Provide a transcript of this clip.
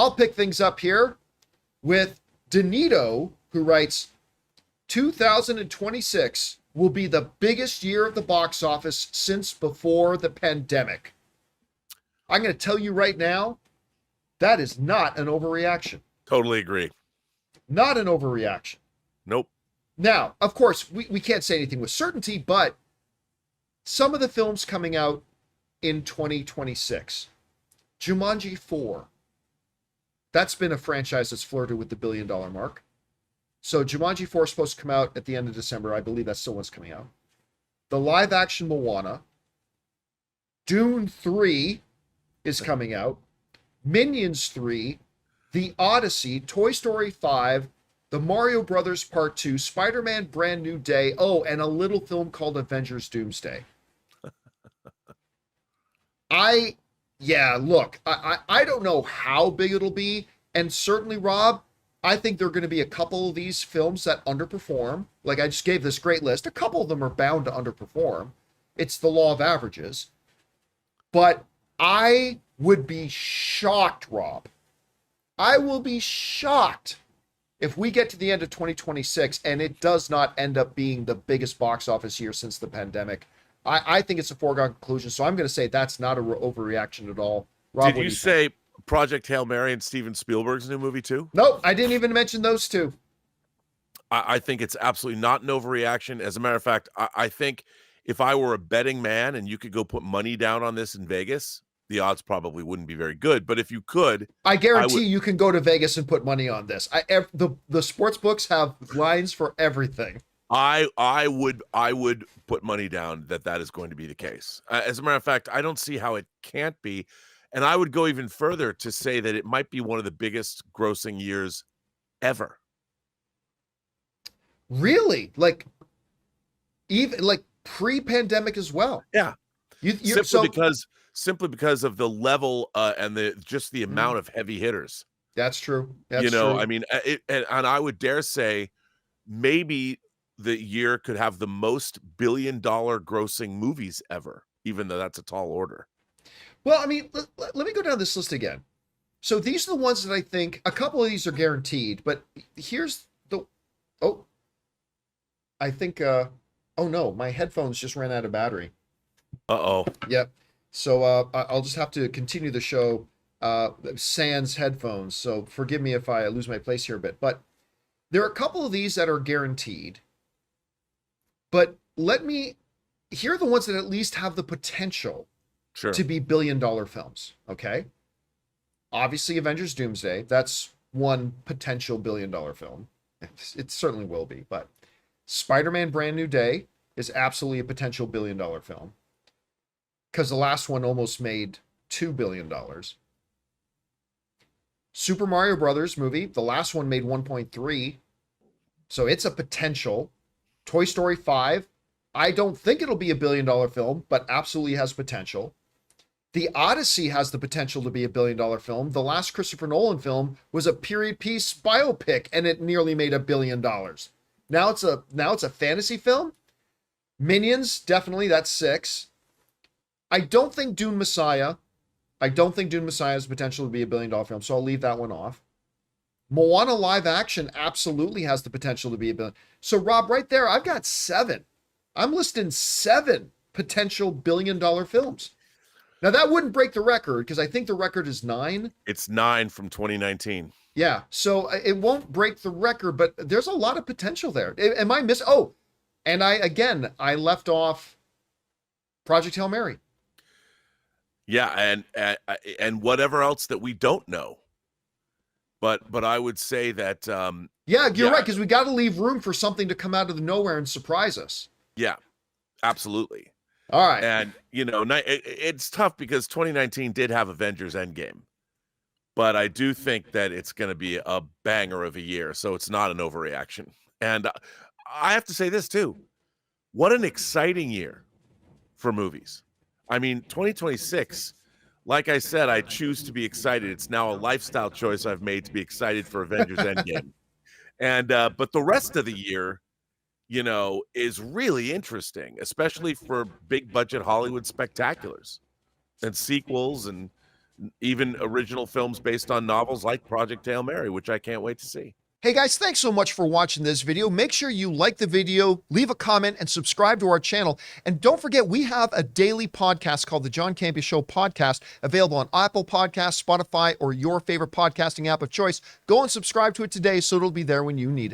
I'll pick things up here with Danito, who writes, 2026 will be the biggest year of the box office since before the pandemic. I'm going to tell you right now, that is not an overreaction. Totally agree. Not an overreaction. Nope. Now, of course, we can't say anything with certainty, but some of the films coming out in 2026. Jumanji 4. That's been a franchise that's flirted with the $1 billion mark. So Jumanji 4 is supposed to come out at the end of December. I believe that's still what's coming out. The live action Moana. Dune 3 is coming out. Minions 3. The Odyssey. Toy Story 5. The Mario Brothers Part 2. Spider-Man Brand New Day. Oh, and a little film called Avengers Doomsday. I don't know how big it'll be. And certainly, Rob, I think there are going to be a couple of these films that underperform. Like I just gave this great list. A couple of them are bound to underperform. It's the law of averages. But I would be shocked, Rob. I will be shocked if we get to the end of 2026 and it does not end up being the biggest box office year since the pandemic. I think it's a foregone conclusion. So I'm going to say that's not an overreaction at all. Rob, did you say think? Project Hail Mary and Steven Spielberg's new movie too? Nope, I didn't even mention those two. I think it's absolutely not an overreaction. As a matter of fact, I think if I were a betting man and you could go put money down on this in Vegas, the odds probably wouldn't be very good. But if you could, I guarantee you can go to Vegas and put money on this. The sports books have lines for everything. I would put money down that is going to be the case. As a matter of fact, I don't see how it can't be. And I would go even further to say that it might be one of the biggest grossing years ever. Really? Even pre-pandemic as well? Yeah. Simply because of the level and the amount of heavy hitters. That's true. That's true. I mean, and I would dare say maybe the year could have the most billion-dollar grossing movies ever, even though that's a tall order. Well, I mean, let me go down this list again. So these are the ones that I think, a couple of these are guaranteed, but here's I think, oh no, my headphones just ran out of battery. Uh-oh. Yep. So I'll just have to continue the show sans headphones. So forgive me if I lose my place here a bit, but there are a couple of these that are guaranteed. But here are the ones that at least have the potential to be $1 billion films, okay? Obviously, Avengers Doomsday, that's one potential $1 billion film. It certainly will be, but Spider-Man Brand New Day is absolutely a potential $1 billion film because the last one almost made $2 billion. Super Mario Brothers movie, the last one made 1.3, so it's a potential. Toy Story 5, I don't think it'll be a $1 billion film, but absolutely has potential. The Odyssey has the potential to be a $1 billion film. The last Christopher Nolan film was a period piece biopic, and it nearly made $1 billion. Now it's a fantasy film. Minions, definitely, that's 6. I don't think Dune Messiah has potential to be a $1 billion film, so I'll leave that one off. Moana live action absolutely has the potential to be $1 billion. So Rob, right there, I've got 7. I'm listing 7 potential $1 billion films. Now that wouldn't break the record because I think the record is 9. It's 9 from 2019. Yeah, so it won't break the record, but there's a lot of potential there. Am I missing? Oh, and I left off Project Hail Mary. Yeah, and whatever else that we don't know. But I would say that you're right, because we got to leave room for something to come out of the nowhere and surprise us. Yeah, absolutely. All right. And it's tough because 2019 did have Avengers Endgame, but I do think that it's going to be a banger of a year, so it's not an overreaction. And I have to say this too: what an exciting year for movies. I mean, 2026. Like I said, I choose to be excited. It's now a lifestyle choice I've made to be excited for Avengers Endgame. And but the rest of the year, is really interesting, especially for big budget Hollywood spectaculars and sequels and even original films based on novels like Project Hail Mary, which I can't wait to see. Hey guys, thanks so much for watching this video. Make sure you like the video, leave a comment, and subscribe to our channel. And don't forget, we have a daily podcast called the John Campea Show podcast, available on Apple Podcasts, Spotify, or your favorite podcasting app of choice. Go and subscribe to it today so it'll be there when you need it.